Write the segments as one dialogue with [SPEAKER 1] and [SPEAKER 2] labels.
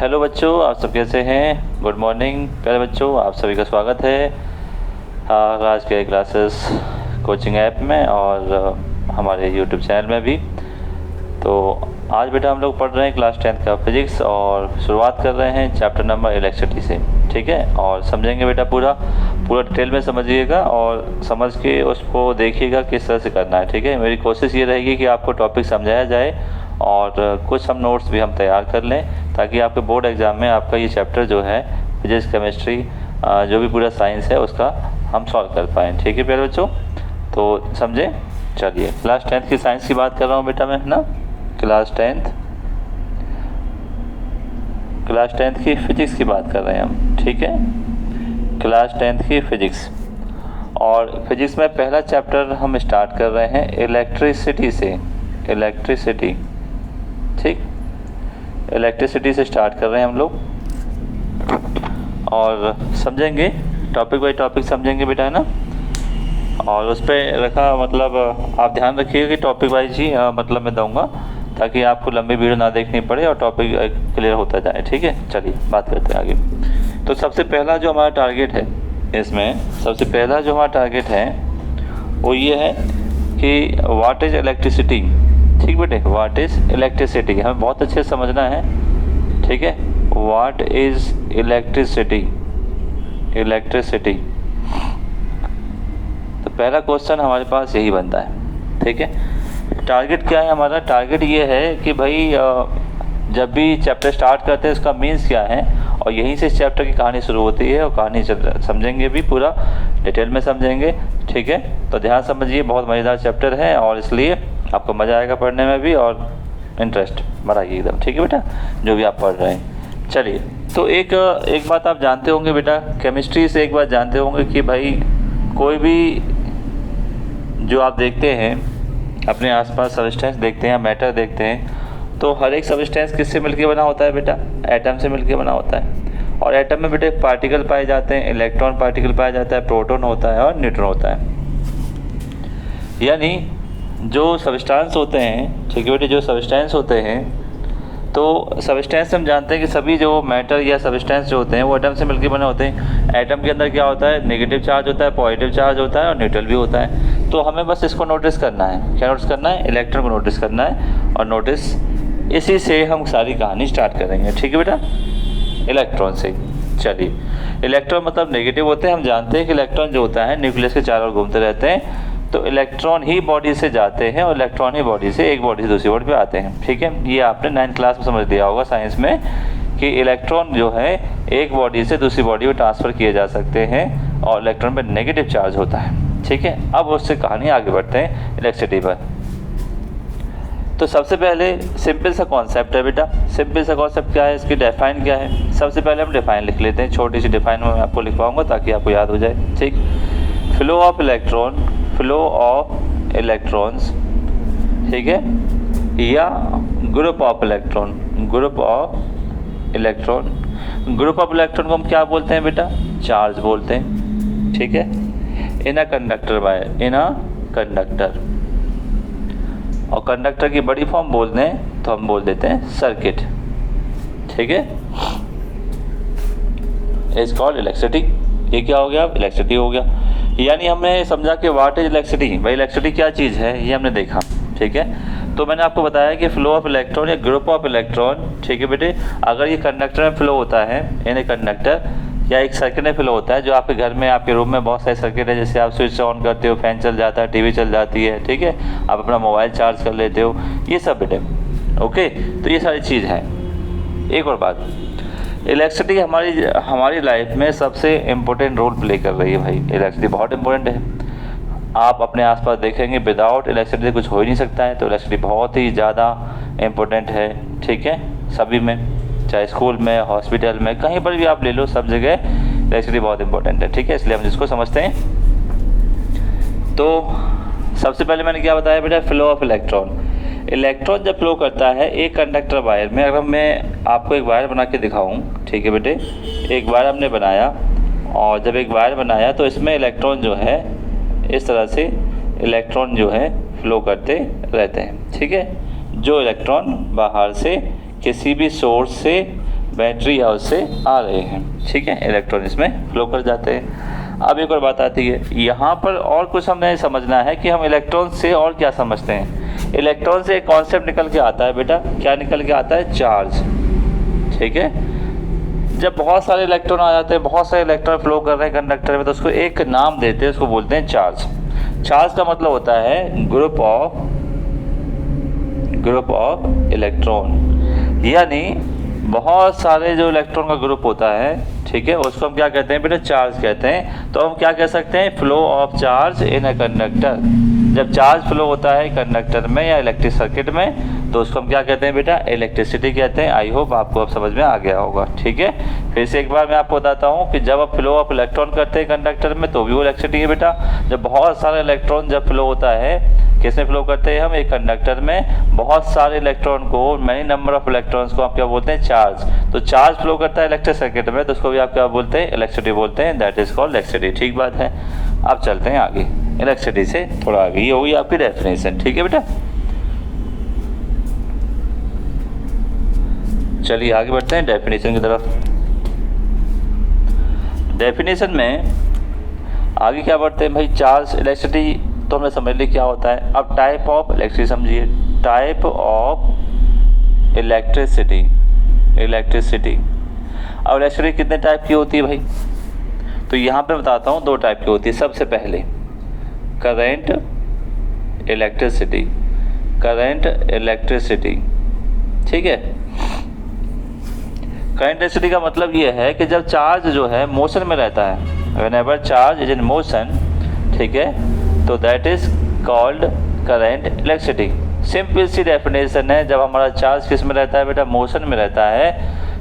[SPEAKER 1] Hello बच्चों, आप सब कैसे हैं। गुड मॉर्निंग प्यारे बच्चों, आप सभी का स्वागत है आज के क्लासेस कोचिंग ऐप में और हमारे यूट्यूब चैनल में भी। तो आज बेटा हम लोग पढ़ रहे हैं क्लास 10 का फिजिक्स और शुरुआत कर रहे हैं चैप्टर नंबर इलेक्ट्रिसिटी से। ठीक है, और समझेंगे बेटा पूरा डिटेल में समझिएगा और समझ के उसको देखिएगा किस तरह से करना है। ठीक है, मेरी कोशिश ये रहेगी कि आपको टॉपिक समझाया जाए और कुछ हम नोट्स भी हम तैयार कर लें ताकि आपके बोर्ड एग्ज़ाम में आपका ये चैप्टर जो है फिजिक्स केमिस्ट्री जो भी पूरा साइंस है उसका हम सॉल्व कर पाएँ। ठीक है प्यारे बच्चों, तो समझे। चलिए, क्लास 10 की साइंस की बात कर रहा हूँ बेटा मैं, है ना। क्लास 10th की फिजिक्स की बात कर रहे हैं हम। ठीक है, क्लास 10th की फिजिक्स और फिजिक्स में पहला चैप्टर हम स्टार्ट कर रहे हैं इलेक्ट्रिसिटी से। इलेक्ट्रिसिटी, ठीक, इलेक्ट्रिसिटी से स्टार्ट कर रहे हैं हम लोग और समझेंगे टॉपिक बाई टॉपिक समझेंगे बेटा, है ना। और उस पर रखा मतलब आप ध्यान रखिएगा कि टॉपिक वाइज ही मतलब मैं दूंगा ताकि आपको लंबी वीडियो ना देखनी पड़े और टॉपिक क्लियर होता जाए। ठीक है, चलिए बात करते हैं आगे। तो सबसे पहला जो हमारा टारगेट है इसमें, सबसे पहला जो हमारा टारगेट है वो ये है कि व्हाट इज़ इलेक्ट्रिसिटी। ठीक बेटे, व्हाट इज़ इलेक्ट्रिसिटी हमें बहुत अच्छे से समझना है। ठीक है, व्हाट इज़ इलेक्ट्रिसिटी। इलेक्ट्रिसिटी तो पहला क्वेश्चन हमारे पास यही बनता है। ठीक है, टारगेट क्या है हमारा। टारगेट ये है कि भाई जब भी चैप्टर स्टार्ट करते हैं उसका मीन्स क्या है और यहीं से इस चैप्टर की कहानी शुरू होती है और कहानी समझेंगे भी, पूरा डिटेल में समझेंगे। ठीक है, तो ध्यान समझिए, बहुत मज़ेदार चैप्टर है और इसलिए आपको मज़ा आएगा पढ़ने में भी और इंटरेस्ट बढ़ाइए एकदम। ठीक है बेटा, जो भी आप पढ़ रहे हैं। चलिए, तो एक बात आप जानते होंगे बेटा, केमिस्ट्री से एक बात जानते होंगे कि भाई कोई भी जो आप देखते हैं अपने आसपास सब्सटेंस देखते हैं, मैटर देखते हैं, तो हर एक सब्सटेंस किससे मिलकर बना होता है बेटा, एटम से मिलकर बना होता है। और एटम में बेटा पार्टिकल पाए जाते हैं, इलेक्ट्रॉन पार्टिकल पाया जाता है, प्रोटॉन होता है और न्यूट्रॉन होता है। यानी जो सब्सटेंस होते हैं, ठीक है बेटे, जो सब्सटेंस होते हैं, तो सब्सटेंस हम जानते हैं कि सभी जो मैटर या सब्सटेंस जो होते हैं वो एटम से मिलकर बने होते हैं। एटम के अंदर क्या होता है, नेगेटिव चार्ज होता है, पॉजिटिव चार्ज होता है और न्यूट्रल भी होता है। तो हमें बस इसको नोटिस करना है। क्या नोटिस करना है, इलेक्ट्रॉन को नोटिस करना है और नोटिस इसी से हम सारी कहानी स्टार्ट करेंगे। ठीक है बेटा, इलेक्ट्रॉन से। चलिए, इलेक्ट्रॉन मतलब नेगेटिव होते हैं। हम जानते हैं कि इलेक्ट्रॉन जो होता है न्यूक्लियस के चारों ओर घूमते रहते हैं, तो इलेक्ट्रॉन ही बॉडी से जाते हैं और इलेक्ट्रॉन ही बॉडी से एक बॉडी से दूसरी बॉडी पे आते हैं। ठीक है, ये आपने 9th क्लास में समझ लिया होगा साइंस में कि इलेक्ट्रॉन जो है एक बॉडी से दूसरी बॉडी में ट्रांसफ़र किए जा सकते हैं और इलेक्ट्रॉन पे नेगेटिव चार्ज होता है। ठीक है, अब उससे कहानी आगे बढ़ते हैं इलेक्ट्रिसिटी पर। तो सबसे पहले सिंपल सा कॉन्सेप्ट है बेटा। सिंपल सा कॉन्सेप्ट क्या है, इसकी डिफाइन क्या है। सबसे पहले हम डिफाइन लिख लेते हैं, छोटी सी डिफाइन मैं आपको लिखवाऊंगा ताकि आपको याद हो जाए। ठीक, flow of electron, flow of electrons, ठीक है, या group of electron, group of electron. Group of electron को हम क्या बोलते हैं बेटा, चार्ज बोलते हैं। ठीक है, in a conductor wire, in a conductor. और कंडक्टर की बड़ी फॉर्म बोल दें तो हम बोल देते हैं सर्किट। ठीक है, इज कॉल्ड इलेक्ट्रिसिटी। ये क्या हो गया, इलेक्ट्रिसिटी हो गया। यानी हमने समझा कि व्हाट इज इलेक्ट्रिसिटी, भाई इलेक्ट्रिसिटी क्या चीज़ है ये हमने देखा। ठीक है, तो मैंने आपको बताया कि फ्लो ऑफ इलेक्ट्रॉन या ग्रुप ऑफ इलेक्ट्रॉन, ठीक है बेटे, अगर ये कंडक्टर में फ्लो होता है, यानी कंडक्टर या एक सर्किट में फ्लो होता है, जो आपके घर में आपके रूम में बहुत सारे सर्किट है, जैसे आप स्विच ऑन करते हो, फैन चल जाता है, टीवी चल जाती है, ठीक है, आप अपना मोबाइल चार्ज कर लेते हो, ये सब बेटे। ओके, तो ये सारी चीज़ है। एक और बात, इलेक्ट्रिसिटी हमारी लाइफ में सबसे इम्पोर्टेंट रोल प्ले कर रही है भाई। इलेक्ट्रिसिटी बहुत इम्पोर्टेंट है। आप अपने आसपास देखेंगे विदाउट इलेक्ट्रिसिटी कुछ हो ही नहीं सकता है। तो इलेक्ट्रिसिटी बहुत ही ज़्यादा इम्पोर्टेंट है। ठीक है, सभी में, चाहे स्कूल में, हॉस्पिटल में, कहीं पर भी आप ले लो, सब जगह इलेक्ट्रिसिटी बहुत इंपॉर्टेंट है। ठीक है, इसलिए हम जिसको समझते हैं। तो सबसे पहले मैंने क्या बताया बेटा, फ्लो ऑफ इलेक्ट्रॉन। इलेक्ट्रॉन जब फ्लो करता है एक कंडक्टर वायर में, अगर मैं आपको एक वायर बना के दिखाऊं, ठीक है बेटे, एक वायर हमने बनाया और जब एक वायर बनाया तो इसमें इलेक्ट्रॉन जो है इस तरह से इलेक्ट्रॉन जो है फ्लो करते रहते हैं। ठीक है, जो इलेक्ट्रॉन बाहर से किसी भी सोर्स से बैटरी या उससे आ रहे हैं, ठीक है, इलेक्ट्रॉन इसमें फ्लो कर जाते हैं। अब एक और बात आती है यहाँ पर, और कुछ हमें समझना है कि हम इलेक्ट्रॉन से और क्या समझते हैं। इलेक्ट्रॉन से एक कॉन्सेप्ट निकल के आता है बेटा, क्या निकल के आता है? चार्ज, ठीक है। जब बहुत सारे इलेक्ट्रॉन आ जाते हैं, बहुत सारे इलेक्ट्रॉन फ्लो कर रहे हैं कंडक्टर में, तो उसको एक नाम देते हैं, उसको बोलते हैं चार्ज। चार्ज का मतलब होता है ग्रुप ऑफ इलेक्ट्रॉन, यानी बहुत सारे जो इलेक्ट्रॉन का ग्रुप होता है, ठीक है, उसको हम क्या कहते हैं बेटा? चार्ज कहते हैं। तो हम क्या कह सकते हैं? Flow of charge in a conductor. जब चार्ज फ्लो होता है कंडक्टर में या इलेक्ट्रिक सर्किट में, तो उसको हम क्या कहते हैं बेटा? इलेक्ट्रिसिटी कहते हैं। आई होप आपको अब समझ में आ गया होगा, ठीक है। फिर से एक बार मैं आपको बताता हूँ कि जब आप फ्लो ऑफ इलेक्ट्रॉन करते हैं कंडक्टर में, तो भी वो इलेक्ट्रिसिटी है बेटा। जब बहुत सारे इलेक्ट्रॉन जब फ्लो होता है, किसमें फ्लो करते हैं हम? एक कंडक्टर में बहुत सारे इलेक्ट्रॉन को, मैनी नंबर ऑफ इलेक्ट्रॉन्स को आप क्या बोलते हैं? चार्ज। तो चार्ज फ्लो करता है इलेक्ट्रिक सर्किट में, तो उसको भी आप क्या बोलते हैं? इलेक्ट्रिसिटी बोलते हैं। दैट इज कॉल्ड इलेक्ट्रिसिटी, ठीक बात है। अब चलते हैं आगे, इलेक्ट्रिसिटी से थोड़ा आगे, ये होगी आपकी डेफिनेशन, ठीक है बेटा। चलिए आगे बढ़ते हैं डेफिनेशन की तरफ। डेफिनेशन में आगे क्या बढ़ते हैं भाई? चार्ज, इलेक्ट्रिसिटी तो हमने समझ ली क्या होता है। अब टाइप ऑफ इलेक्ट्रिसिटी समझिए, टाइप ऑफ इलेक्ट्रिसिटी। अब इलेक्ट्रिसिटी कितने टाइप की होती है भाई? तो यहाँ पे बताता हूँ, 2 टाइप की होती है। सबसे पहले करंट इलेक्ट्रिसिटी, ठीक है। करंट इलेक्ट्रिसिटी का मतलब ये है कि जब चार्ज जो है मोशन में रहता है, whenever charge is in motion, ठीक है, तो that is called current electricity. Simple सी डेफिनेशन है, जब हमारा चार्ज किस में रहता है बेटा? मोशन में रहता है,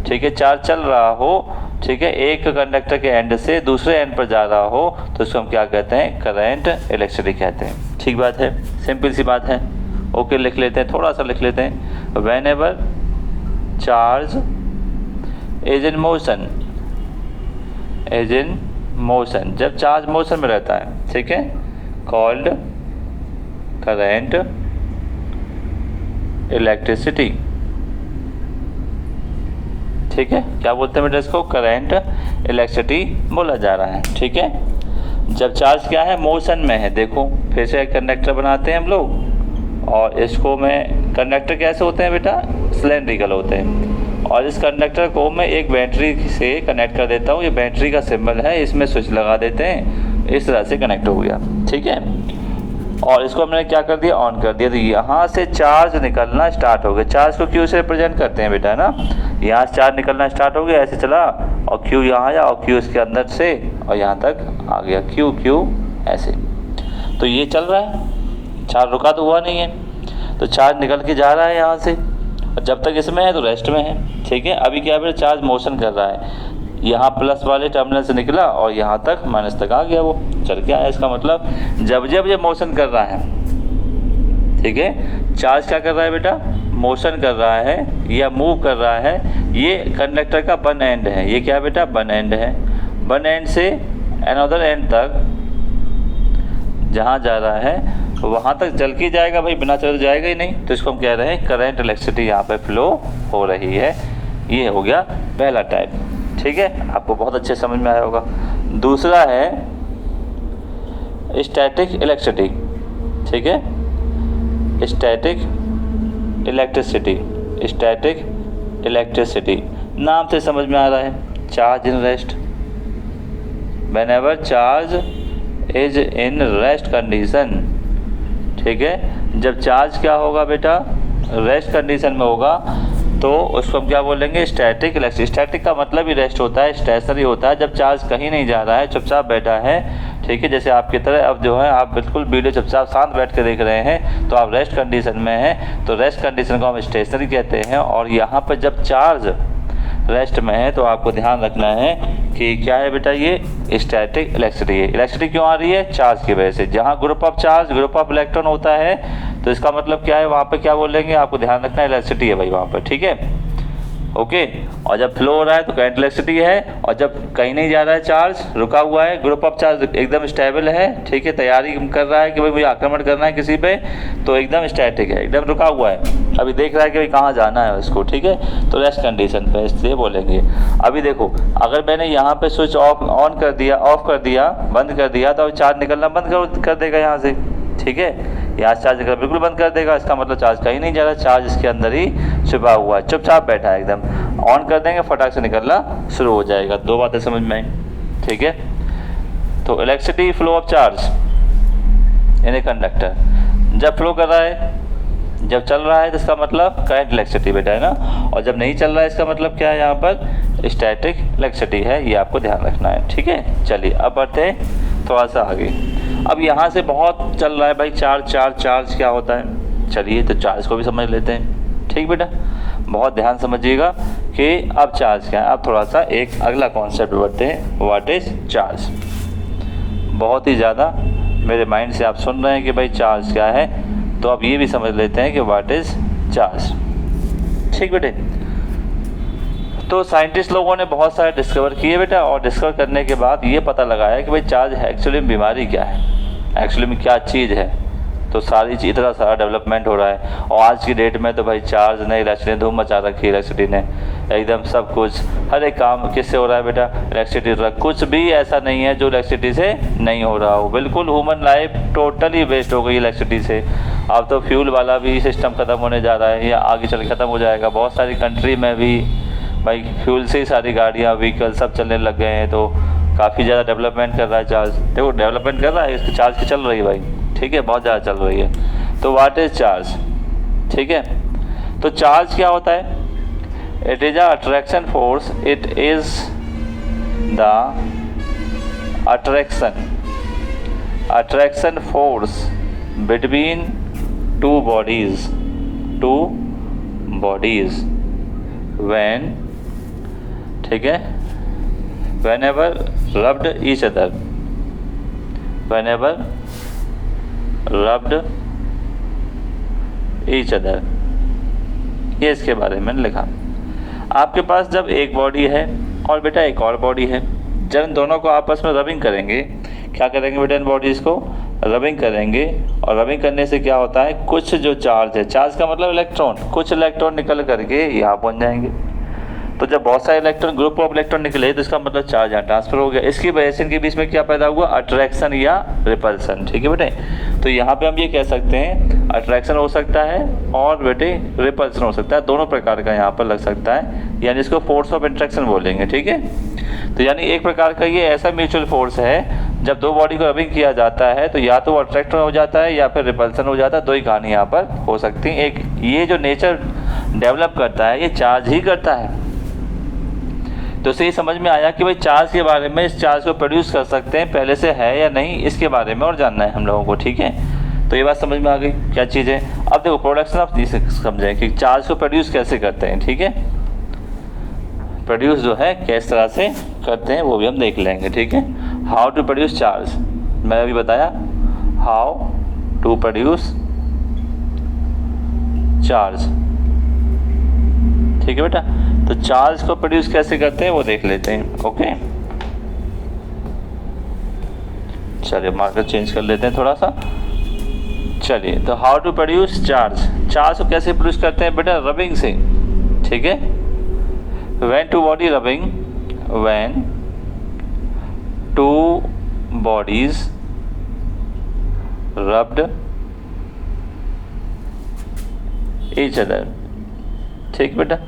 [SPEAKER 1] ठीक है, चार्ज चल रहा हो, ठीक है, एक कंडक्टर के एंड से दूसरे एंड पर जा रहा हो, तो उसको हम क्या कहते हैं? करंट इलेक्ट्रिसिटी कहते हैं, ठीक बात है, सिंपल सी बात है। ओके, लिख लेते हैं, थोड़ा सा लिख लेते हैं। Whenever charge is in motion, जब चार्ज मोशन में रहता है, ठीक है, कॉल्ड करंट इलेक्ट्रिसिटी, ठीक है। क्या बोलते हैं बेटा इसको? करंट इलेक्ट्रिसिटी बोला जा रहा है, ठीक है। जब चार्ज क्या है? मोशन में है। देखो फिर से एक कंडक्टर बनाते हैं हम लोग, और इसको में कंडक्टर कैसे होते हैं बेटा? सिलेंड्रिकल होते हैं। और इस कंडक्टर को मैं एक बैटरी से कनेक्ट कर देता हूँ, ये बैटरी का सिंबल है, इसमें स्विच लगा देते हैं, इस तरह से कनेक्ट हो गया, ठीक है। और इसको हमने क्या कर दिया? ऑन कर दिया। तो यहाँ से चार्ज निकलना स्टार्ट हो गया। चार्ज को क्यू से रिप्रेजेंट करते हैं बेटा, ना, यहाँ से चार्ज निकलना स्टार्ट हो गया, ऐसे चला, और क्यू यहाँ आया, और क्यू इसके अंदर से और यहाँ तक आ गया, क्यू क्यू ऐसे। तो ये चल रहा है, चार्ज रुका तो हुआ नहीं है, तो चार्ज निकल के जा रहा है यहाँ से, और जब तक इसमें है तो रेस्ट में है, ठीक है। अभी क्या है? चार्ज मोशन कर रहा है, यहाँ प्लस वाले टर्मिनल से निकला और यहाँ तक माइनस तक आ गया, वो चल के आया। इसका मतलब जब जब ये मोशन कर रहा है, ठीक है, चार्ज क्या कर रहा है बेटा? मोशन कर रहा है या मूव कर रहा है। ये कंडक्टर का वन एंड है, ये क्या बेटा? वन एंड है। वन एंड से अनदर एंड तक जहाँ जा रहा है वहाँ तक चल के जाएगा भाई, बिना चल जाएगा ही नहीं। तो इसको हम कह रहे हैं करंट इलेक्ट्रिसिटी यहाँ पे फ्लो हो रही है। ये हो गया पहला टाइप, ठीक है, आपको बहुत अच्छे समझ में आया होगा। दूसरा है स्टैटिक इलेक्ट्रिसिटी, ठीक है, स्टैटिक इलेक्ट्रिसिटी नाम से समझ में आ रहा है, charge in rest. Whenever charge is in rest condition, ठीक है, जब चार्ज क्या होगा बेटा? रेस्ट कंडीशन में होगा, तो उसको हम क्या बोलेंगे? Static electricity. स्टैटिक का मतलब ही रेस्ट होता है, स्टेशनरी होता है, जब चार्ज कहीं नहीं जा रहा है, चुपचाप बैठा है, ठीक है। जैसे आपकी तरह अब जो है आप बिल्कुल वीडियो चुपचाप शांत बैठ के देख रहे हैं, तो आप रेस्ट कंडीशन में हैं, तो रेस्ट कंडीशन को हम स्टेशनरी कहते हैं। और यहाँ पर जब चार्ज रेस्ट में है, तो आपको ध्यान रखना है कि क्या है बेटा? ये स्टैटिक इलेक्ट्रिसिटी है। इलेक्ट्रिसिटी क्यों आ रही है? चार्ज की वजह से। जहाँ group of charge, group of electron होता है, तो इसका मतलब क्या है? वहाँ पे क्या बोलेंगे? आपको ध्यान रखना है, इलेक्ट्रिसिटी है भाई वहाँ पर, ठीक है। ओके। और जब फ्लो हो रहा है तो करंट इलेक्ट्रिसिटी है, और जब कहीं नहीं जा रहा है चार्ज, रुका हुआ है, ग्रुप ऑफ चार्ज एकदम स्टेबल है, ठीक है, तैयारी कर रहा है कि भाई मुझे आक्रमण करना है किसी पे, तो एकदम स्टैटिक है, एकदम रुका हुआ है, अभी देख रहा है कि भाई कहाँ जाना है उसको, ठीक है, तो रेस्ट कंडीशन पे इसलिए बोलेंगे। अभी देखो, अगर मैंने यहाँ पे स्विच ऑन कर दिया, ऑफ कर दिया, बंद कर दिया, तो चार्ज निकलना बंद कर देगा यहाँ से, ठीक है, यहाँ चार्ज निकलना बिल्कुल बंद कर देगा, इसका मतलब चार्ज कहीं नहीं जा रहा, चार्ज इसके अंदर ही छुपा हुआ है, चुपचाप बैठा है एकदम। ऑन कर देंगे, फटाक से निकलना शुरू हो जाएगा। दो बातें समझ में आई, ठीक है। तो electricity flow of charge in a conductor, जब फ्लो कर रहा है, जब चल रहा है तो इसका मतलब करंट इलेक्ट्रिसिटी बेटा है ना, और जब नहीं चल रहा है इसका मतलब क्या है, यहाँ पर स्टैटिक इलेक्ट्रिसिटी है, ये आपको ध्यान रखना है, ठीक है। चलिए अब बढ़ते हैं थोड़ा सा आगे। अब यहाँ से बहुत चल रहा है भाई चार्ज क्या होता है, चलिए तो चार्ज को भी समझ लेते हैं, ठीक बेटा, बहुत ध्यान समझिएगा कि अब चार्ज क्या है। अब थोड़ा सा एक अगला कॉन्सेप्ट बढ़ते हैं, व्हाट इज चार्ज। बहुत ही ज़्यादा मेरे माइंड से आप सुन रहे हैं कि भाई चार्ज क्या है, तो अब ये भी समझ लेते हैं कि व्हाट इज चार्ज, ठीक बेटे। तो साइंटिस्ट लोगों ने बहुत सारे डिस्कवर किए बेटा, और डिस्कवर करने के बाद ये पता लगाया कि भाई चार्ज एक्चुअली में बीमारी क्या है, एक्चुअली में क्या चीज़ है। तो सारी चीज़, इतना सारा डेवलपमेंट हो रहा है, और आज की डेट में तो भाई चार्ज ने इलेक्ट्रिसिटी धूम मचा रखी है, इलेक्ट्रिसिटी ने एकदम सब कुछ, हर एक काम किससे हो रहा है बेटा, इलेक्ट्रिसिटी। कुछ भी ऐसा नहीं है जो इलेक्ट्रिसिटी से नहीं हो रहा हो, बिल्कुल ह्यूमन लाइफ टोटली वेस्ट हो गई इलेक्ट्रिसिटी से। अब तो फ्यूल वाला भी सिस्टम ख़त्म होने जा रहा है, या आगे चल ख़त्म हो जाएगा। बहुत सारी कंट्री में भी भाई फ्यूल से ही सारी गाड़ियाँ, व्हीकल सब चलने लग गए हैं, तो काफ़ी ज़्यादा डेवलपमेंट कर रहा है चार्ज। देखो डेवलपमेंट कर रहा है, इसकी चार्ज की चल रही है भाई, ठीक है, बहुत ज़्यादा चल रही है। तो व्हाट इज चार्ज, ठीक है। तो चार्ज क्या होता है, it is a attraction force, it is the attraction force between two bodies when, ठीक है, whenever rubbed each other, ये इसके बारे में लिखा। आपके पास जब एक बॉडी है और बेटा एक और बॉडी है, जब इन दोनों को आपस में रबिंग करेंगे, क्या करेंगे बेटा, इन बॉडीज़ को रबिंग करेंगे, और रबिंग करने से क्या होता है, कुछ जो चार्ज है, चार्ज का मतलब इलेक्ट्रॉन, कुछ इलेक्ट्रॉन निकल करके यहाँ पहुँच जाएंगे। तो जब बहुत सारे इलेक्ट्रॉन, ग्रुप ऑफ इलेक्ट्रॉन निकले, तो इसका मतलब चार्ज यहाँ ट्रांसफर हो गया। इसकी वजह से इनके बीच में क्या पैदा हुआ, अट्रैक्शन या रिपल्सन, ठीक है बेटे। तो यहाँ पे हम ये कह सकते हैं अट्रैक्शन हो सकता है और बेटे रिपल्सन हो सकता है, दोनों प्रकार का यहाँ पर लग सकता है, यानी इसको फोर्स ऑफ इंट्रैक्शन बोलेंगे, ठीक है। तो यानी एक प्रकार का ये ऐसा म्यूचुअल फोर्स है, जब दो बॉडी को रबिंग किया जाता है तो या तो वो अट्रैक्शन हो जाता है या फिर रिपल्सन हो जाता है, दो ही कहानी यहाँ पर हो सकती है। एक ये जो नेचर डेवलप करता है, ये चार्ज ही करता है। तो इससे ये समझ में आया कि भाई चार्ज के बारे में, इस चार्ज को प्रोड्यूस कर सकते हैं पहले से है या नहीं, इसके बारे में और जानना है हम लोगों को, ठीक है। तो ये बात समझ में आ गई क्या चीज़ है। अब देखो प्रोडक्शन ऑफ दिस समझें कि चार्ज को प्रोड्यूस कैसे करते हैं, ठीक है। प्रोड्यूस जो है किस तरह से करते हैं वो भी हम देख लेंगे, ठीक है। हाउ टू प्रोड्यूस चार्ज, मैंने अभी बताया हाउ टू प्रोड्यूस चार्ज, ठीक है बेटा। तो चार्ज को प्रोड्यूस कैसे करते हैं वो देख लेते हैं, ओके। चलिए मार्कर चेंज कर लेते हैं थोड़ा सा। चलिए तो how to produce charge, charge को कैसे प्रोड्यूस करते हैं बेटा, रबिंग से, ठीक है। when two body rubbing, when two bodies rubbed each other, ठीक बेटा।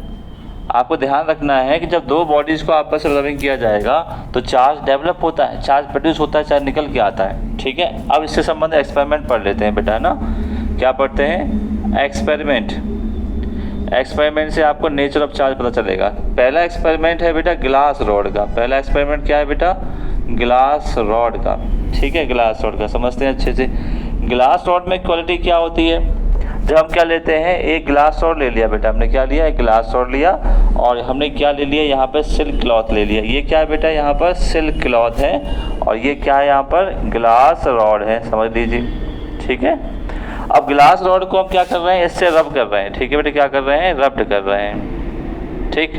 [SPEAKER 1] आपको ध्यान रखना है कि जब दो बॉडीज़ को आपस में रबिंग किया जाएगा तो चार्ज डेवलप होता है, चार्ज प्रोड्यूस होता है, चार्ज निकल के आता है, ठीक है। अब इससे संबंधित एक्सपेरिमेंट पढ़ लेते हैं बेटा, है ना। क्या पढ़ते हैं, एक्सपेरिमेंट। एक्सपेरिमेंट से आपको नेचर ऑफ चार्ज पता चलेगा। पहला एक्सपेरिमेंट है बेटा ग्लास रॉड का। पहला एक्सपेरिमेंट क्या है बेटा, ग्लास रॉड का, ठीक है। ग्लास रॉड का समझते हैं अच्छे से। ग्लास रॉड में क्वालिटी क्या होती है, जब हम क्या लेते हैं, एक ग्लास रॉड ले लिया बेटा, हमने क्या लिया, एक ग्लास रॉड लिया, और हमने क्या ले लिया, यहाँ पर सिल्क क्लॉथ ले लिया। ये क्या है बेटा, यहाँ पर सिल्क क्लॉथ है, और ये क्या है, यहाँ पर ग्लास रॉड है, समझ लीजिए, ठीक है। अब ग्लास रॉड को हम क्या कर रहे हैं, इससे रब कर रहे हैं, ठीक है बेटा। क्या कर रहे हैं, रब्ड कर रहे हैं, ठीक।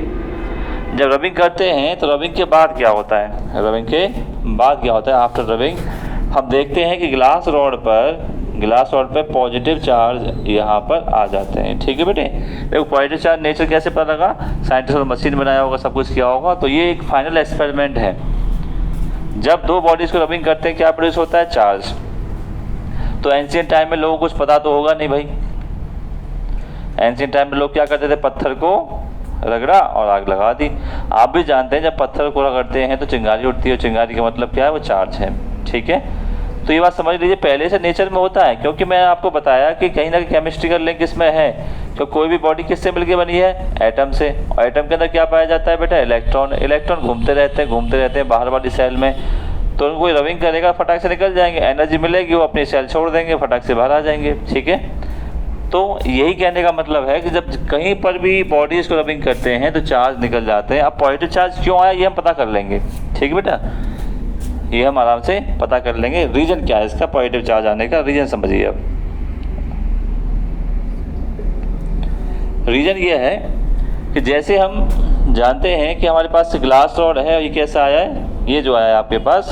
[SPEAKER 1] जब रबिंग करते हैं तो रबिंग के बाद क्या होता है, रबिंग के बाद क्या होता है, आफ्टर रबिंग हम देखते हैं कि ग्लास रॉड पर पॉजिटिव चार्ज यहाँ पर आ जाते हैं। ठीक है बेटे, देखो पॉजिटिव चार्ज नेचर कैसे पता लगा, साइंटिस्ट ने मशीन बनाया होगा, सब कुछ किया होगा। तो ये एक फाइनल एक्सपेरिमेंट है। जब दो बॉडीज़ को रबिंग करते हैं क्या प्रोड्यूस होता है, चार्ज। तो एंशिएंट टाइम में लोगों को कुछ पता तो होगा नहीं भाई। एंशिएंट टाइम में लोग क्या करते थे, पत्थर को रगड़ा और आग लगा दी। आप भी जानते हैं जब पत्थर को रगड़ते हैं तो चिंगारी उठती है, चिंगारी का मतलब क्या है, वो चार्ज है। ठीक है, तो ये बात समझ लीजिए पहले से नेचर में होता है, क्योंकि मैं आपको बताया कि कहीं ना कहीं केमिस्ट्रिकल लिंक इसमें है। तो कोई भी बॉडी किससे मिलकर बनी है, एटम से। और एटम के अंदर क्या पाया जाता है बेटा, इलेक्ट्रॉन। इलेक्ट्रॉन घूमते रहते हैं बाहर वाली सेल में। तो उनको रबिंग करेगा, फटाक से निकल जाएंगे, एनर्जी मिलेगी, वो अपनी सेल छोड़ देंगे, फटाक से बाहर आ जाएंगे। ठीक है, तो यही कहने का मतलब है कि जब कहीं पर भी बॉडीज़ को रबिंग करते हैं तो चार्ज निकल जाते हैं। अब पॉजिटिव चार्ज क्यों आया ये हम पता कर लेंगे। ठीक है बेटा, ये हम आराम से पता कर लेंगे। रीज़न क्या है इसका, पॉजिटिव चार्ज आने का रीज़न समझिए। अब रीज़न ये है कि जैसे हम जानते हैं कि हमारे पास ग्लास रॉड है, ये कैसा आया है, ये जो आया है आपके पास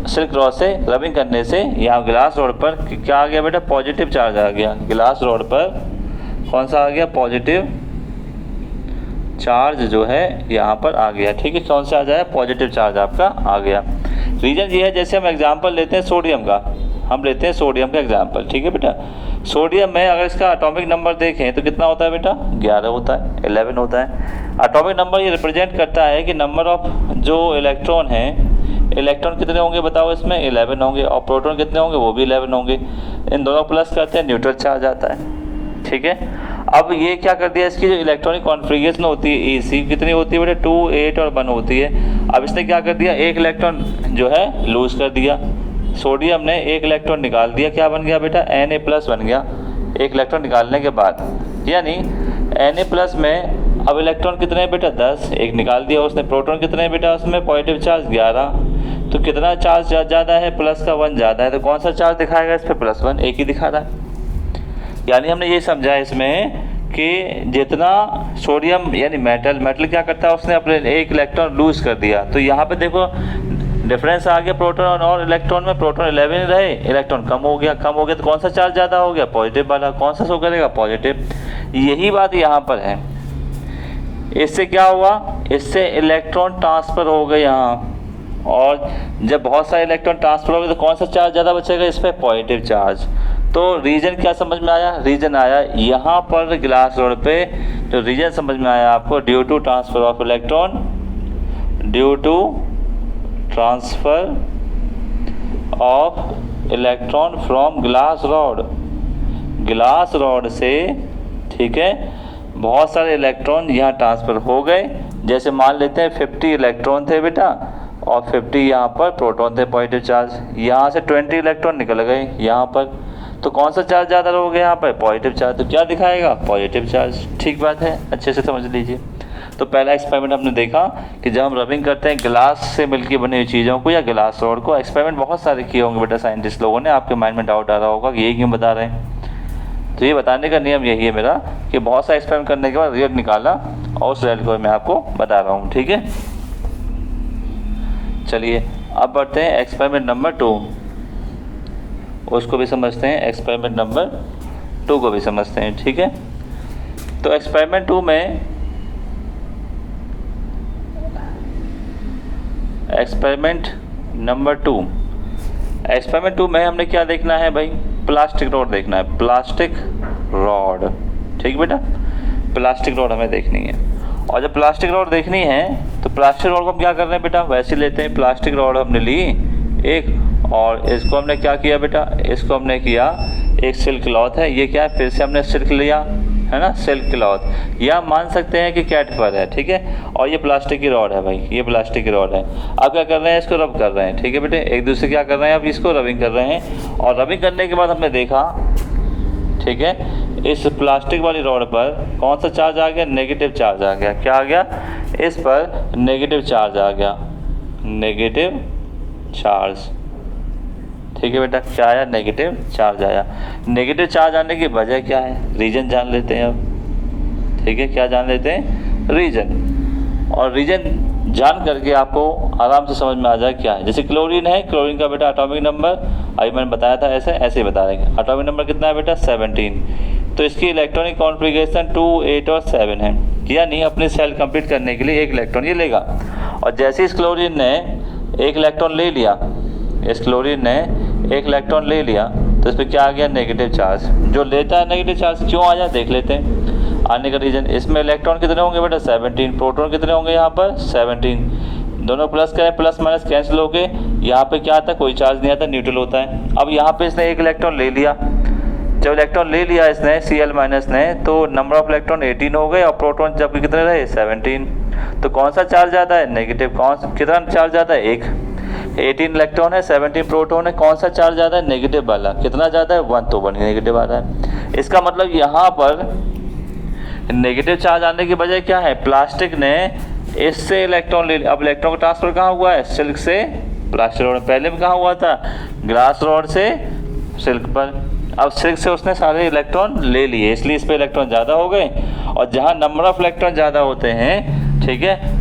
[SPEAKER 1] सिल्क रॉड से रबिंग करने से यहाँ ग्लास रॉड पर क्या आ गया बेटा, पॉजिटिव चार्ज आ गया। ग्लास रॉड पर कौन सा आ गया, पॉजिटिव चार्ज जो है यहाँ पर आ गया। ठीक है, कौन सा आ जाए, पॉजिटिव चार्ज आपका आ गया। रीजन ये है, जैसे हम एग्जांपल लेते हैं सोडियम का, हम लेते हैं सोडियम का एग्जांपल। ठीक है बेटा, सोडियम में अगर इसका एटॉमिक नंबर देखें तो कितना होता है बेटा, 11 होता है, 11 होता है। एटॉमिक नंबर ये रिप्रेजेंट करता है कि नंबर ऑफ जो इलेक्ट्रॉन हैं, इलेक्ट्रॉन कितने होंगे बताओ इसमें, 11 होंगे। और प्रोटॉन कितने होंगे, वो भी 11 होंगे। इन दोनों प्लस करते हैं, न्यूट्रल चार्ज आता है। ठीक है, अब ये क्या कर दिया, इसकी जो इलेक्ट्रॉनिक कॉन्फ़िगरेशन होती है EC कितनी होती है बेटा, 2, 8 और 1 होती है। अब इसने क्या कर दिया, एक इलेक्ट्रॉन जो है लूज कर दिया। सोडियम ने एक इलेक्ट्रॉन निकाल दिया, क्या बन गया बेटा, Na+ बन गया एक इलेक्ट्रॉन निकालने के बाद। यानी Na+ में अब इलेक्ट्रॉन कितने हैं बेटा, 10, एक निकाल दिया उसने। प्रोटॉन कितने हैं बेटा, उसमें पॉजिटिव चार्ज 11। तो कितना चार्ज ज़्यादा है, प्लस का 1 ज़्यादा है। तो कौन सा चार्ज दिखाएगा इस पर, +1, एक ही दिखा रहा है। यानी हमने ये समझा इसमें कि जितना सोडियम यानी मेटल क्या करता है, उसने अपने एक इलेक्ट्रॉन लूज कर दिया। तो यहाँ पे देखो डिफरेंस आ गया प्रोटॉन और इलेक्ट्रॉन में। प्रोटॉन 11 रहे, इलेक्ट्रॉन कम हो गया तो कौन सा चार्ज ज़्यादा हो गया, पॉजिटिव वाला। कौन सा शो करेगा, पॉजिटिव। यही बात यहाँ पर है। इससे क्या हुआ, इससे इलेक्ट्रॉन ट्रांसफ़र हो गए यहाँ, और जब बहुत सारे इलेक्ट्रॉन ट्रांसफ़र हो गए तो कौन सा चार्ज ज़्यादा बचेगा इस पर, पॉजिटिव चार्ज। तो रीजन क्या समझ में आया, रीजन आया यहाँ पर ग्लास रॉड पे, तो रीजन समझ में आया आपको, due to transfer of electron, due to transfer of electron from glass rod से। ठीक है, बहुत सारे इलेक्ट्रॉन यहाँ ट्रांसफ़र हो गए। जैसे मान लेते हैं 50 इलेक्ट्रॉन थे बेटा, और 50 यहाँ पर प्रोटॉन थे पॉजिटिव चार्ज। यहाँ से 20 इलेक्ट्रॉन निकल गए यहाँ पर। तो कौन सा चार्ज ज़्यादा हो गया यहाँ पर, पॉजिटिव चार्ज। तो क्या दिखाएगा, पॉजिटिव चार्ज। ठीक बात है, अच्छे से समझ लीजिए। तो पहला एक्सपेरिमेंट हमने देखा कि जब हम रबिंग करते हैं ग्लास से मिलकर बनी हुई चीज़ों को या ग्लास रॉड को, एक्सपेरिमेंट बहुत सारे किए होंगे बेटा साइंटिस्ट लोगों ने। आपके माइंड में डाउट आ रहा होगा कि ये क्यों बता रहे हैं। तो ये बताने का नियम यही है मेरा कि बहुत सारे एक्सपेरिमेंट करने के बाद रिजल्ट निकाला और उस रिजल्ट को मैं आपको बता रहा हूँ। ठीक है, चलिए अब बढ़ते हैं एक्सपेरिमेंट नंबर 2, उसको भी समझते हैं। एक्सपेरिमेंट नंबर 2 को भी समझते हैं। ठीक है, तो एक्सपेरिमेंट 2 में एक्सपेरिमेंट नंबर 2 में हमने क्या देखना है भाई, प्लास्टिक रॉड देखना है, प्लास्टिक रॉड। ठीक बेटा, प्लास्टिक रॉड हमें देखनी है। और जब प्लास्टिक रॉड देखनी है तो प्लास्टिक रॉड को हम क्या कर रहे हैं बेटा, वैसे लेते हैं। प्लास्टिक रॉड हमने ली एक, और इसको हमने क्या किया बेटा, इसको हमने किया एक सिल्क क्लॉथ है, ये क्या है, फिर से हमने सिल्क लिया है ना, सिल्क क्लॉथ, या मान सकते हैं कि कैट फर है। ठीक है, और ये प्लास्टिक की रॉड है भाई, ये प्लास्टिक की रॉड है। अब क्या कर रहे हैं, इसको रब कर रहे हैं। ठीक है बेटे, एक दूसरे क्या कर रहे हैं, अब इसको रबिंग कर रहे हैं। और रबिंग करने के बाद हमने देखा, ठीक है, इस प्लास्टिक वाली रॉड पर कौन सा चार्ज आ गया, नेगेटिव चार्ज आ गया। क्या आ गया, इस पर नेगेटिव चार्ज आ गया, नेगेटिव चार्ज। ठीक है बेटा, क्या आया, नेगेटिव चार्ज आया। नेगेटिव चार्ज आने की वजह क्या है, रीजन जान लेते हैं अब। ठीक है, क्या जान लेते हैं, रीजन। और रीजन जान करके आपको आराम से समझ में आ जाए क्या है। जैसे क्लोरीन है, क्लोरीन का बेटा एटॉमिक नंबर अभी मैंने बताया था, ऐसे ही बता देंगे। एटॉमिक नंबर कितना है बेटा, 17। तो इसकी इलेक्ट्रॉनिक कॉन्फ़िगरेशन 2, 8 और 7 है, यानी अपनी सेल कंप्लीट करने के लिए 1 इलेक्ट्रॉन ये लेगा। और जैसे इस क्लोरीन ने 1 इलेक्ट्रॉन ले लिया, इस क्लोरीन ने 1 इलेक्ट्रॉन ले लिया, तो इस पर क्या आ गया, नेगेटिव चार्ज। जो लेता है नेगेटिव चार्ज क्यों आ जाए देख लेते हैं आने का रीजन। इसमें इलेक्ट्रॉन कितने होंगे बेटा, 17। प्रोटॉन कितने होंगे यहाँ पर, 17। दोनों प्लस करें, प्लस माइनस कैंसिल हो गए। यहाँ पे क्या आता है, कोई चार्ज नहीं आता, न्यूट्रल होता है। अब यहाँ पे इसने 1 इलेक्ट्रॉन ले लिया। जब इलेक्ट्रॉन ले लिया इसने Cl माइनस ने, तो नंबर ऑफ इलेक्ट्रॉन 18 हो गए और प्रोटॉन जबकि कितने रहे, 17। तो कौन सा चार्ज ज़्यादा है, नेगेटिव। कितना चार्ज ज़्यादा है, 1। 18 इलेक्ट्रॉन है, 17 प्रोटॉन है, कौन सा चार्ज ज़्यादा है, नेगेटिव वाला। कितना ज़्यादा है, 1, तो 1 नेगेटिव आ रहा है। इसका मतलब यहाँ पर नेगेटिव चार्ज आने की वजह क्या है, प्लास्टिक ने इससे इलेक्ट्रॉन ले लिया। अब इलेक्ट्रॉन का ट्रांसफर कहाँ हुआ है, सिल्क से प्लास्टिक रॉड। पहले में कहाँ हुआ था, ग्लास रॉड से सिल्क पर। अब सिल्क से उसने सारे इलेक्ट्रॉन ले लिए, इसलिए इस पर इलेक्ट्रॉन ज़्यादा हो गए। और जहाँ नंबर ऑफ इलेक्ट्रॉन ज़्यादा होते हैं, ठीक है,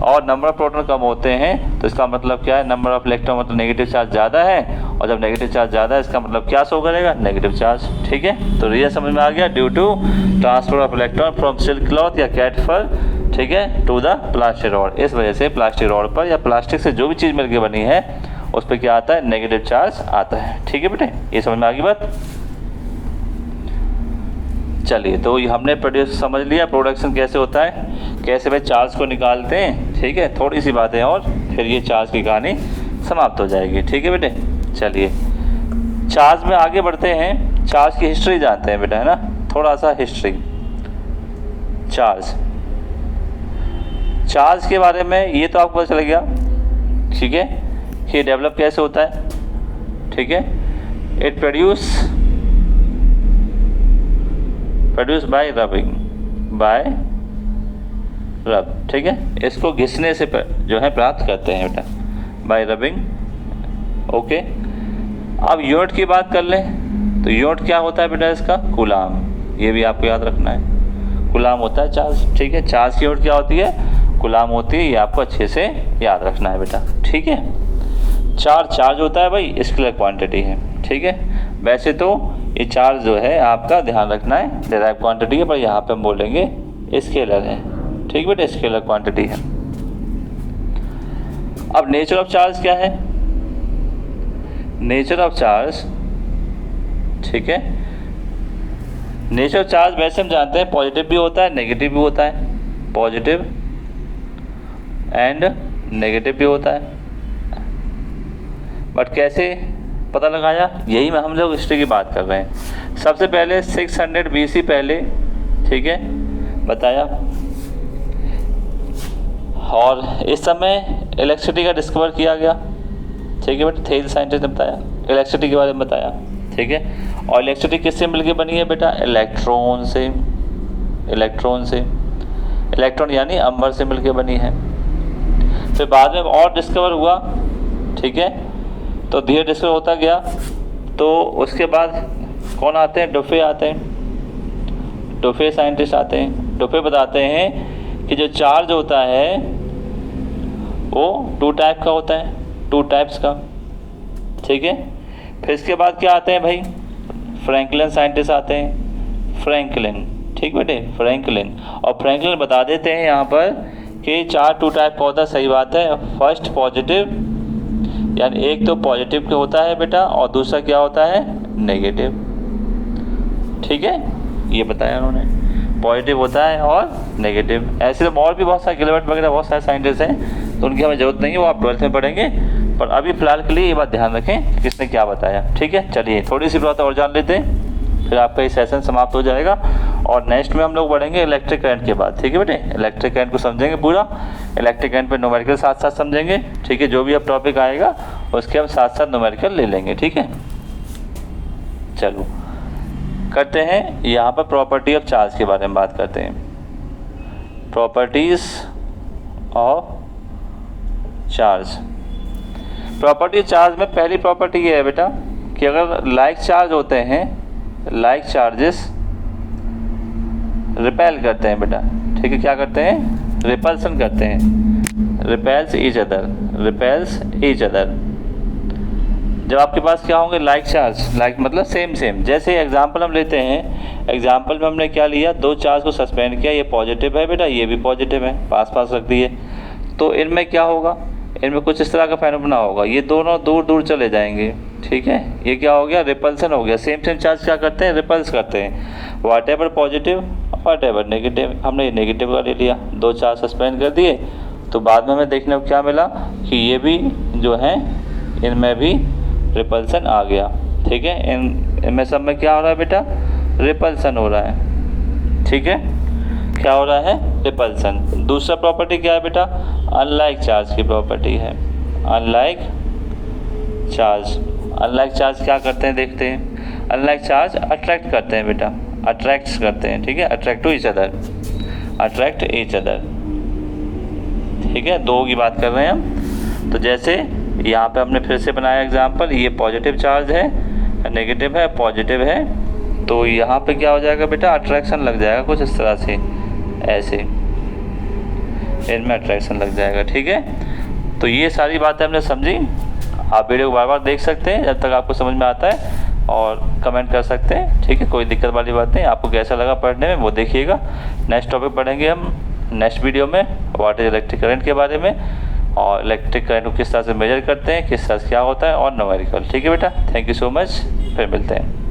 [SPEAKER 1] और नंबर ऑफ प्रोटॉन कम होते हैं, तो इसका मतलब क्या है, नंबर ऑफ इलेक्ट्रॉन मतलब नेगेटिव चार्ज ज़्यादा है। और जब नेगेटिव चार्ज ज़्यादा है, इसका मतलब क्या शो करेगा, नेगेटिव चार्ज। ठीक है, तो रीजन समझ में आ गया, due to transfer of electron from silk cloth या कैट फर, ठीक है, टू द प्लास्टिक रॉड। इस वजह से प्लास्टिक रॉड पर या प्लास्टिक से जो भी चीज़ मिलकर बनी है उस पर क्या आता है, नेगेटिव चार्ज आता है। ठीक है बेटे, ये समझ में आ गई बात। चलिए, तो ये हमने प्रोड्यूस समझ लिया, प्रोडक्शन कैसे होता है, कैसे भाई चार्ज को निकालते हैं। ठीक है, थोड़ी सी बातें और फिर ये चार्ज की कहानी समाप्त हो जाएगी। ठीक है बेटे, चलिए चार्ज में आगे बढ़ते हैं। चार्ज की हिस्ट्री जानते हैं बेटा, है ना, थोड़ा सा हिस्ट्री। चार्ज के बारे में ये तो आपको पता चल गया, ठीक है, कि डेवलप कैसे होता है। ठीक है, it produce by rubbing, by rub. ठीक है, इसको घिसने से जो है प्राप्त करते हैं बेटा, बाय रबिंग। ओके, अब यूनिट की बात कर लें तो यूनिट क्या होता है बेटा इसका, कूलाम। ये भी आपको याद रखना है, कूलाम होता है चार्ज। ठीक है, चार्ज की यूनिट क्या होती है, कूलाम होती है, ये आपको अच्छे से याद रखना है बेटा। ठीक है, चार्ज होता है भाई, स्केलर क्वांटिटी है। ठीक है, वैसे तो ये चार्ज जो है आपका ध्यान रखना है, डिराइव क्वांटिटी है, पर यहाँ पे हम बोलेंगे स्केलर है। ठीक बेटा, स्केलर क्वांटिटी है। अब नेचर ऑफ चार्ज क्या है, नेचर ऑफ चार्ज, ठीक है, नेचर ऑफ चार्ज वैसे हम जानते हैं पॉजिटिव भी होता है, नेगेटिव भी होता है, पॉजिटिव एंड नेगेटिव भी होता है। बट कैसे पता लगाया, यही में हम लोग हिस्ट्री की बात कर रहे हैं। सबसे पहले 600 BC पहले, ठीक है, बताया। और इस समय इलेक्ट्रिसिटी का डिस्कवर किया गया। ठीक है बेटा, थेल साइंटिस्ट ने बताया, इलेक्ट्रिसिटी के बारे में बताया। ठीक है, और इलेक्ट्रिसिटी किससे मिलकर बनी है बेटा, इलेक्ट्रॉन से। इलेक्ट्रॉन यानी अंबर से मिलकर बनी है। फिर बाद में और डिस्कवर हुआ, ठीक है, तो धीरे डिस्कवर होता गया। तो उसके बाद कौन आते हैं, डुफे आते हैं, डुफे साइंटिस्ट आते हैं। डुफे बताते हैं कि जो चार्ज होता है वो 2 टाइप का होता है, 2 टाइप्स का। ठीक है, फिर इसके बाद क्या आते हैं भाई, फ्रैंकलिन साइंटिस्ट आते हैं, फ्रैंकलिन। ठीक बेटे, फ्रैंकलिन। और फ्रैंकलिन बता देते हैं यहाँ पर कि चार्ज 2 टाइप का होता है। सही बात है, फर्स्ट पॉजिटिव, यानी एक तो पॉजिटिव का होता है बेटा, और दूसरा क्या होता है, नेगेटिव। ठीक है, ये बताया उन्होंने, पॉजिटिव होता है और नेगेटिव। ऐसे तो और भी बहुत सारे गिलबर्ट वगैरह बहुत सारे साइंटिस्ट हैं, तो उनकी हमें ज़रूरत नहीं है, वो आप 12th में पढ़ेंगे। पर अभी फ़िलहाल के लिए ये बात ध्यान रखें किसने क्या बताया। ठीक है, चलिए थोड़ी सी बात और जान लेते हैं, फिर आपका ये सेशन समाप्त हो जाएगा। और नेक्स्ट में हम लोग बढ़ेंगे इलेक्ट्रिक करंट के बाद। ठीक है बेटे, इलेक्ट्रिक करंट को समझेंगे पूरा, इलेक्ट्रिक करंट पे न्यूमेरिकल साथ साथ समझेंगे। ठीक है, जो भी अब टॉपिक आएगा उसके हम साथ साथ न्यूमेरिकल ले लेंगे। ठीक है, चलो करते हैं यहाँ पर प्रॉपर्टी ऑफ चार्ज के बारे में बात करते हैं। Properties of charge. Property charge में पहली प्रॉपर्टी ये है बेटा कि अगर लाइक चार्ज होते हैं, लाइक चार्जेस रिपेल करते हैं बेटा, ठीक है, क्या करते हैं, रिपल्सन करते हैं, repels each other, repels each other. जब आपके पास क्या होंगे, लाइक चार्ज, लाइक मतलब सेम सेम। जैसे एग्जांपल हम लेते हैं, एग्जांपल में हमने क्या लिया, दो चार्ज को सस्पेंड किया, ये पॉजिटिव है बेटा, ये भी पॉजिटिव है, पास पास रख दिए, तो इनमें क्या होगा, इनमें कुछ इस तरह का फेनोमेना होगा, ये दोनों दूर दूर चले जाएंगे, ठीक है, ये क्या हो गया, रिपल्सन हो गया। सेम सेम चार्ज क्या करते हैं, रिपल्स करते हैं, वाट एवर पॉजिटिव वाट एवर नेगेटिव। हमने ये नेगेटिव का ले लिया, दो चार्ज सस्पेंड कर दिए, तो बाद में हमें देखने को क्या मिला कि ये भी जो है इनमें भी रिपल्सन आ गया, ठीक है, इनमें सब में क्या हो रहा है बेटा, रिपल्सन हो रहा है, ठीक है, क्या हो रहा है, रिपल्सन। दूसरा प्रॉपर्टी क्या है बेटा, अनलाइक चार्ज की प्रॉपर्टी है, अनलाइक चार्ज। अनलाइक चार्ज क्या करते हैं, देखते हैं, अनलाइक चार्ज अट्रैक्ट करते हैं बेटा, अट्रैक्ट करते हैं, ठीक है, attract to each other, attract each other, ठीक है, दो की बात कर रहे हैं हम। तो जैसे यहाँ पे हमने फिर से बनाया एग्जाम्पल, ये पॉजिटिव चार्ज है, नेगेटिव है, पॉजिटिव है, तो यहाँ पे क्या हो जाएगा बेटा, अट्रैक्शन लग जाएगा कुछ इस तरह से, ऐसे इनमें अट्रैक्शन लग जाएगा, ठीक है। तो ये सारी बातें हमने समझी, आप वीडियो को बार बार देख सकते हैं जब तक आपको समझ में आता है, और कमेंट कर सकते हैं, ठीक है, कोई दिक्कत वाली बात नहीं। आपको कैसा लगा पढ़ने में वो देखिएगा। नेक्स्ट टॉपिक पढ़ेंगे हम नेक्स्ट वीडियो में, व्हाट इज इलेक्ट्रिक करंट के बारे में, और इलेक्ट्रिक करंट को किस तरह से मेजर करते हैं, किस तरह से क्या होता है, और न्यूमेरिकल, ठीक है बेटा। थैंक यू सो मच, फिर मिलते हैं।